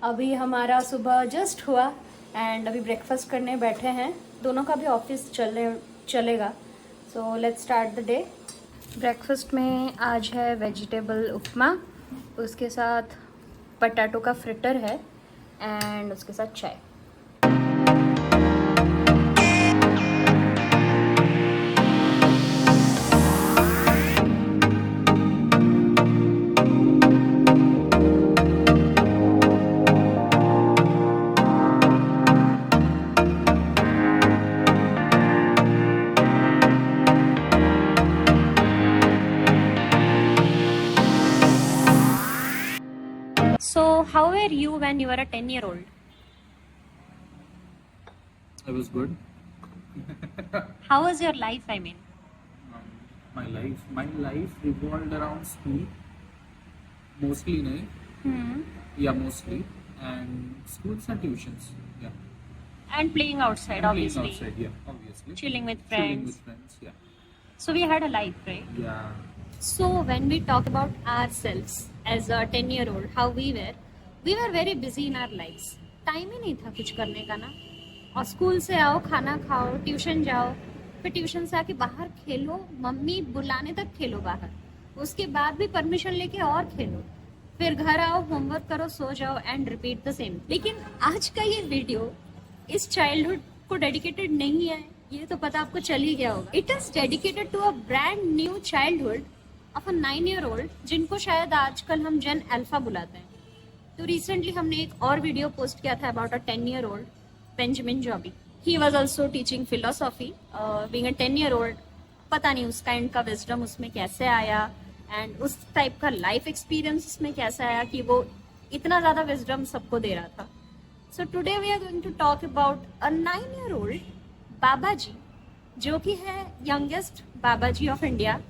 अभी हमारा सुबह जस्ट हुआ एंड अभी ब्रेकफास्ट करने बैठे हैं। दोनों का भी ऑफिस चलेगा, so let's start the day. Breakfast में आज है वेजिटेबल उपमा, उसके साथ पटाटो का फ्रिटर है एंड उसके साथ चाय। So, how were you when you were a 10-year-old? I was good. How was your life, I mean? My life revolved around school. Mostly, nahi. Yeah, mostly. And schools and tuitions. Yeah. And playing outside, And obviously. playing outside. Yeah, obviously. Chilling with Chilling friends. with friends. Yeah. So, we had a life, right? Yeah. So, when we talk about ourselves as a 10-year-old, how we were very busy in our lives. Time ही नहीं था कुछ करने का ना। और school से आओ, खाना खाओ, ट्यूशन जाओ, फिर ट्यूशन से आके बाहर खेलो, मम्मी बुलाने तक खेलो बाहर, उसके बाद भी परमिशन लेके और खेलो, फिर घर आओ, होमवर्क करो, सो जाओ एंड रिपीट द सेम। लेकिन आज का ये वीडियो इस चाइल्डहुड को डेडिकेटेड नहीं है, ये तो पता आपको चल ही गया होगा। It is dedicated to a brand new childhood of a 9-year-old, जिनको शायद आजकल हम जेन अल्फा बुलाते हैं। तो रिसेंटली हमने एक और वीडियो पोस्ट किया था about a 10-year-old Benjamin Joby. He was also teaching philosophy. Being a 10-year-old, पता नहीं उस काइंड का विजडम उसमें कैसे आया एंड उस टाइप का लाइफ एक्सपीरियंस उसमें कैसे आया कि वो इतना ज्यादा विजडम सबको दे रहा था। So today we are going to talk about a 9-year-old baba ji, जो कि है youngest baba ji of India,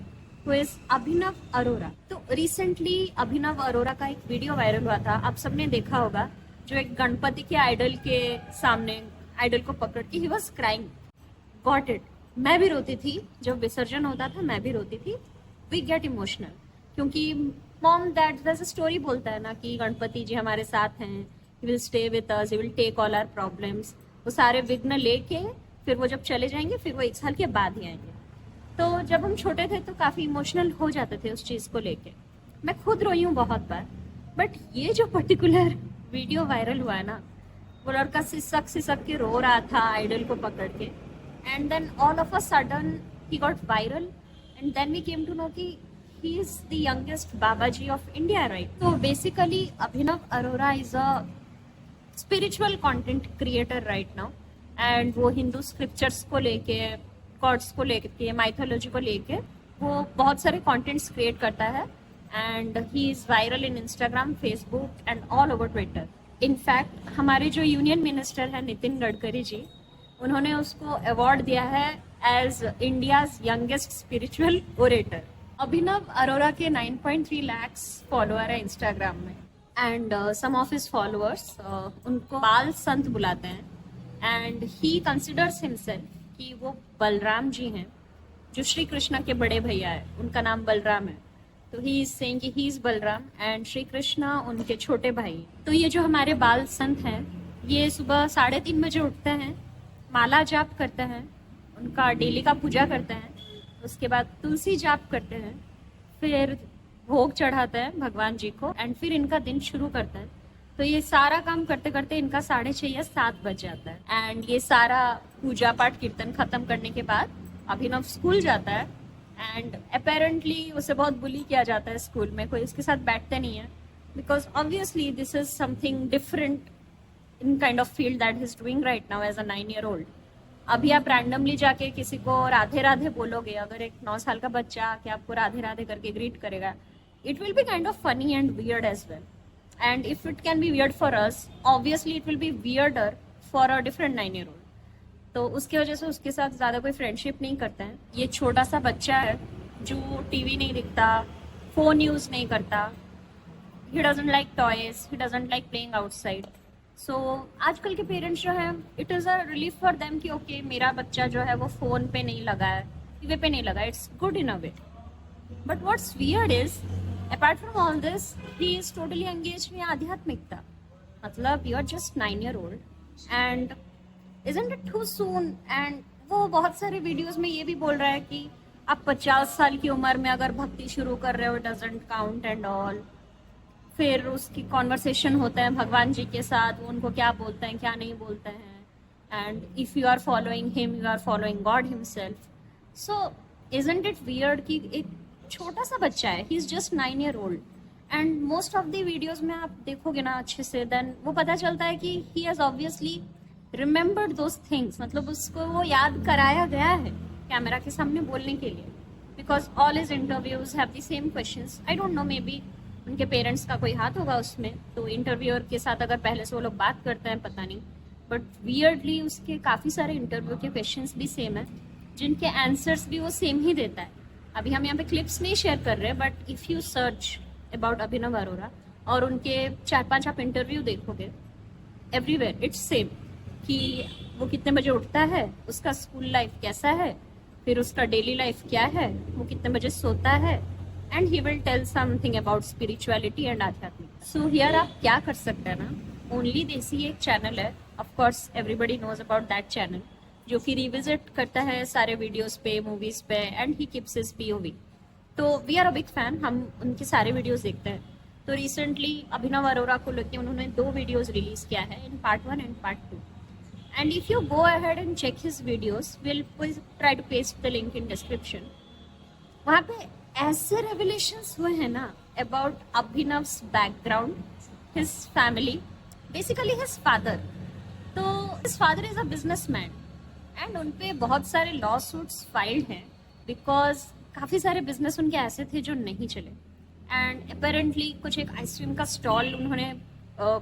who is Abhinav Arora. तो रिसेंटली अभिनव अरोरा का एक वीडियो वायरल हुआ था, आप सबने देखा होगा, जो एक गणपति के आइडल के सामने आइडल को पकड़ के he was crying. Got it. मैं भी रोती थी जब विसर्जन होता था, मैं भी रोती थी। वी गेट इमोशनल क्योंकि मॉम डैड वैसे स्टोरी बोलता है ना कि गणपति जी हमारे साथ हैं, he will stay with us, he will take all our problems. वो सारे विघ्न लेके फिर वो जब चले जाएंगे, फिर वो 1 साल के बाद ही आएंगे। तो जब हम छोटे थे तो काफी इमोशनल हो जाते थे उस चीज को लेके। मैं खुद रोई हूँ बहुत बार, बट ये जो पर्टिकुलर वीडियो वायरल हुआ है ना, वो लड़का सिसक के रो रहा था आइडल को पकड़ के, and then all of a sudden he got viral and then we came to know कि he is the youngest baba ji of India, right. तो basically Abhinav Arora is a spiritual content creator right now, and वो Hindu scriptures को लेके, God's को लेके, mythology को लेके वो बहुत सारे कंटेंट्स क्रिएट करता है and he is viral in Instagram, Facebook and all over Twitter. In fact हमारे जो यूनियन मिनिस्टर है नितिन गडकरी जी, उन्होंने उसको अवार्ड दिया है as India's youngest spiritual orator. Abhinav Arora के 9.3 lakhs फॉलोअर है इंस्टाग्राम में and some of his followers उनको बाल संत बुलाते हैं एंड ही कंसिडर्स हिमसेल्फ कि वो बलराम जी हैं, जो श्री कृष्णा के बड़े भैया है, उनका नाम बलराम है। तो ही इज सेइंग कि he is Balram and Shri Krishna उनके छोटे भाई। तो ये जो हमारे बाल संत हैं, ये सुबह 3:30 बजे उठते हैं, माला जाप करते हैं, उनका डेली का पूजा करते हैं, उसके बाद तुलसी जाप करते हैं, फिर भोग चढ़ाते हैं भगवान जी को एंड फिर इनका दिन शुरू करते हैं। तो ये सारा काम करते करते इनका 6:30 या 7 बज जाता है एंड ये सारा पूजा पाठ कीर्तन खत्म करने के बाद अभिनव स्कूल जाता है एंड अपेरेंटली उसे बहुत बुली किया जाता है स्कूल में, कोई उसके साथ बैठते नहीं है, because obviously this is something different in kind of field that is doing right now as a 9-year-old। अभी आप रैंडमली जाके किसी को राधे राधे बोलोगे, अगर एक 9 साल का बच्चा आके आपको राधे राधे करके ग्रीट करेगा, it will be kind of funny and weird as well. And if it can be weird for us, obviously it will be weirder for a different 9-year-old. तो उसकी वजह से उसके साथ ज्यादा कोई फ्रेंडशिप नहीं करता है। ये छोटा सा बच्चा है जो टीवी नहीं देखता, फोन यूज नहीं करता, he doesn't like toys, he doesn't like playing outside. So आजकल के पेरेंट्स जो है, it is a relief for them कि ओके मेरा बच्चा जो है वो फोन पे नहीं लगा है, टीवी पे नहीं लगा, it's good in a way. But what's weird is, apart from all this, he is totally engaged in आध्यात्मिकता। मतलब you are just 9 year old and isn't it too soon. And वो बहुत सारे वीडियोस में ये भी बोल रहा है कि आप 50 साल की उम्र में अगर भक्ति शुरू कर रहे हो डजंट काउंट एंड ऑल. फिर उसकी कॉन्वर्सेशन होता है भगवान जी के साथ, वो उनको क्या बोलते हैं क्या नहीं बोलते हैं. And if you are following him you are following god himself. So isn't it weird कि एक छोटा सा बच्चा है, he is just 9 year old. And most of the videos में आप देखोगे ना अच्छे से, देन वो पता चलता है कि he has obviously remembered those things. मतलब उसको वो याद कराया गया है कैमरा के सामने बोलने के लिए, because all his interviews have the same questions. I don't know, may be उनके पेरेंट्स का कोई हाथ होगा उसमें, तो इंटरव्यूअर के साथ अगर पहले से वो लोग बात करते हैं पता नहीं. बट वियर्डली उसके काफ़ी सारे इंटरव्यू के क्वेश्चंस भी सेम है, जिनके आंसर्स भी वो सेम ही देता है. अभी हम यहाँ पे क्लिप्स नहीं शेयर कर रहे, but if you search about Abhinav Arora और उनके 4-5 आप इंटरव्यू देखोगे, एवरीवेयर इट्स सेम कि वो कितने बजे उठता है, उसका स्कूल लाइफ कैसा है, फिर उसका डेली लाइफ क्या है, वो कितने बजे सोता है, and he will tell something about spirituality and आध्यात्मिक. सो हियर आप क्या कर सकते हैं ना, ओनली देसी एक चैनल है, of course everybody knows about that channel, जो कि रिविजिट करता है सारे वीडियोस पे, मूवीज पे, and he keeps his POV. तो we are a big fan, हम उनके सारे वीडियोस देखते हैं. तो रिसेंटली अभिनव अरोरा को लेकर उन्होंने 2 वीडियोस रिलीज किया है, in part 1 and part 2. And if you go ahead and check his videos, will try to paste the link in description. वहाँ पे ऐसे रेवलेशंस हुए हैं ना about Abhinav's background, his family, basically his father. तो his father is a businessman and उन पे बहुत सारे लॉ सूट्स फाइल्ड हैं, बिकॉज काफ़ी सारे बिजनेस उनके ऐसे थे जो नहीं चले. एंड अपेरेंटली कुछ एक आइसक्रीम का स्टॉल उन्होंने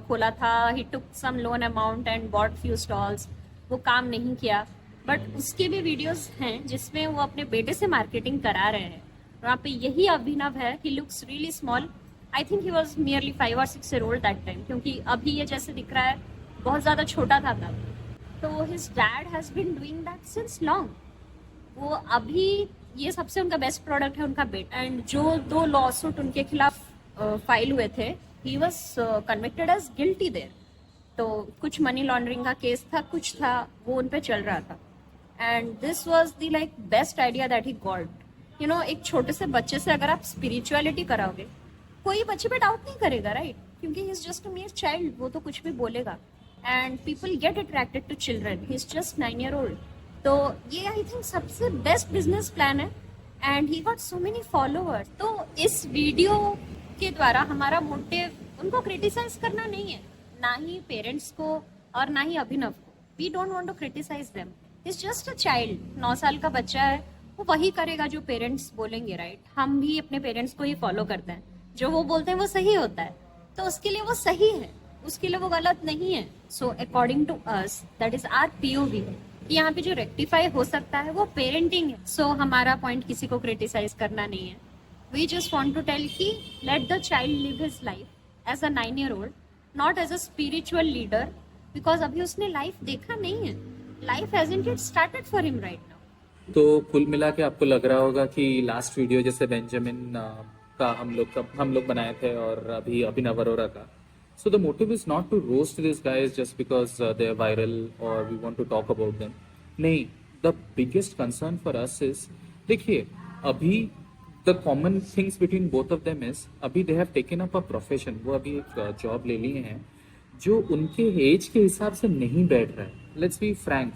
खोला था, he took some loan amount and bought few stalls, वो काम नहीं किया. बट उसके भी वीडियोस हैं जिसमें वो अपने बेटे से मार्केटिंग करा रहे हैं. वहाँ पे यही अभिनव है, he looks really small. I think he was nearly 5 or 6 year old that time, क्योंकि अभी ये जैसे दिख रहा है बहुत ज़्यादा छोटा था तब. तो his dad has been doing that since long. वो अभी ये सबसे उनका बेस्ट प्रोडक्ट है उनका बेट. एंड जो 2 लॉ सूट उनके खिलाफ फाइल हुए थे, he was convicted as guilty there. तो कुछ मनी लॉन्ड्रिंग का केस था, कुछ था, वो उन पे चल रहा था. And this was the like best idea that he got. You know, एक छोटे से बच्चे से अगर आप स्पिरिचुअलिटी कराओगे, कोई बच्चे पे डाउट नहीं करेगा, राइट? क्योंकि he is just a mere child, वो तो कुछ भी बोलेगा. And people get attracted to children, he is just 9 year old. तो ये आई थिंक सबसे बेस्ट बिजनेस प्लान है. And he got so many followers. तो इस वीडियो के द्वारा हमारा मोटिव उनको क्रिटिसाइज करना नहीं है, ना ही पेरेंट्स को और ना ही अभिनव को. We don't want to criticize them. Is just a child, 9 साल का बच्चा है, वो वही करेगा जो पेरेंट्स बोलेंगे, राइट? हम भी अपने पेरेंट्स को ही फॉलो करते हैं, जो वो बोलते हैं वो सही होता है, तो उसके लिए वो सही है, उसके लिए वो गलत नहीं है. So according to us that is our POV. यहाँ पे जो रेक्टिफाई हो सकता है वो पेरेंटिंग है. सो हमारा पॉइंट किसी को क्रिटिसाइज करना नहीं है. We just want to tell कि let the child live his life as a 9 year old, not as a spiritual leader, because अभी उसने लाइफ देखा नहीं है. Life hasn't it started for him right now. तो कुल मिला के आपको लग रहा होगा कि लास्ट वीडियो जैसे बेंजामिन का हम लोग बनाए थे और अभी अभिनव अरोरा का, so the motive is not to roast these guys just because they are viral or we want to talk about them. नहीं, the biggest concern for us is, देखिए अभी the common things between both of them is अभी they have taken up a profession, वो अभी एक job ले लिए हैं जो उनके एज के हिसाब से नहीं बैठ रहा है. लेट्स बी फ्रैंक,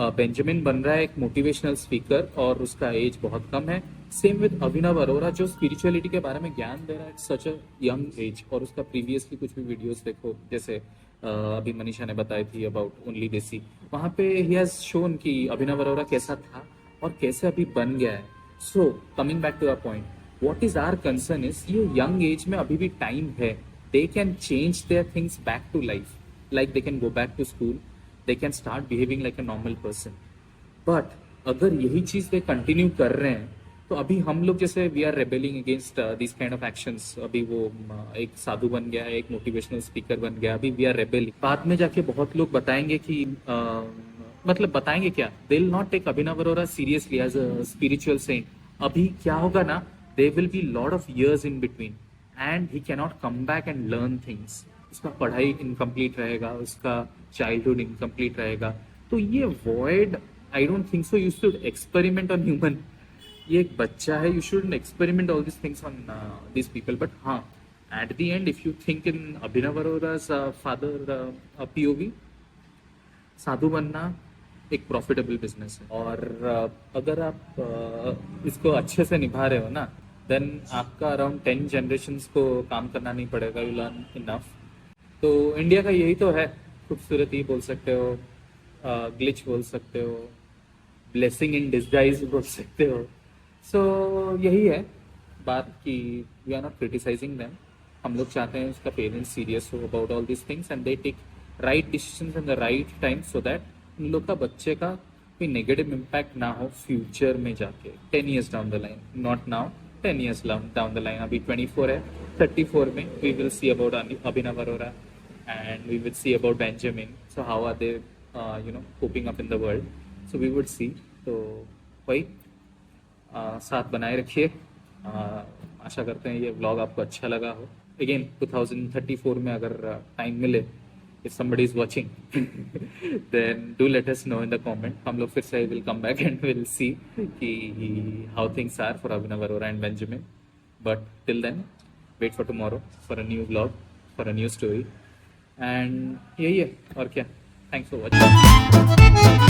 बेंजामिन बन रहा है एक मोटिवेशनल स्पीकर और उसका एज बहुत कम है. सेम विद अभिनव अरोरा जो स्पिरिचुअलिटी के बारे में ज्ञान दे रहा है सच अ यंग एज. और उसका प्रीवियसली कुछ भी वीडियोस देखो, जैसे अभी मनीषा ने बताई थी अबाउट ओनली देसी, वहां पे ही हैज शोन कि अभिनव अरोरा कैसा था और कैसे अभी बन गया है. So coming back to our point, what is our concern is ये यंग एज में अभी भी टाइम है. They can change their things back to life, like they can go back to school, they can start behaving like a normal person. But अगर यही चीज they continue कर रहे हैं तो अभी हम लोग जैसे we are rebelling against these kind of actions. अभी वो एक साधु बन गया है, एक मोटिवेशनल स्पीकर बन गया, अभी we are rebelling. बाद में जाके बहुत लोग बताएंगे कि मतलब बताएंगे क्या, they will not take Abhinav Arora seriously as a spiritual saint. अभी क्या होगा ना, there will be lot of years in between and he cannot come back and learn things. उसका पढ़ाई इनकम्प्लीट रहेगा, उसका चाइल्डहुड इनकम्प्लीट रहेगा। तो ये void, I don't think so you should experiment on human. ये एक बच्चा है, you should experiment all this things on this people. But हाँ, at the end if you think in Abhinav Arora's father POV, साधु बनना एक प्रॉफिटेबल बिजनेस है। और अगर आप इसको अच्छे से निभा रहे हो ना, देन आपका अराउंड 10 जनरेशन्स को काम करना नहीं पड़ेगा, यू लर्न इनफ। तो इंडिया का यही तो है खूबसूरती, बोल सकते हो, ग्लिच बोल सकते हो, ब्लेसिंग इन डिस्गाइज बोल सकते हो। सो यही है बात कि we are not criticizing them. हम लोग चाहते हैं उसका पेरेंट्स सीरियस हो about all this things and they take right decisions in the right time, so that उन लोग का बच्चे का कोई नेगेटिव इम्पैक्ट ना हो फ्यूचर में जाके 10 years down the line, not now, 10 years down the line. अभी 24 है, 34 में we will see about Abhinav Arora and we will see about Benjamin. So how are they, coping up in the world? So we would see. तो वही साथ बनाए रखिए। आशा करते हैं ये व्लॉग आपको अच्छा लगा हो। अगेन 2034 में अगर टाइम मिले, if somebody is watching, then do let us know in the comment. हम लोग फिर से will come back and we'll see कि how things are for Abhinav Arora and Benjamin. But till then, wait for tomorrow for a new vlog, for a new story. And यही है और क्या। Thanks for watching.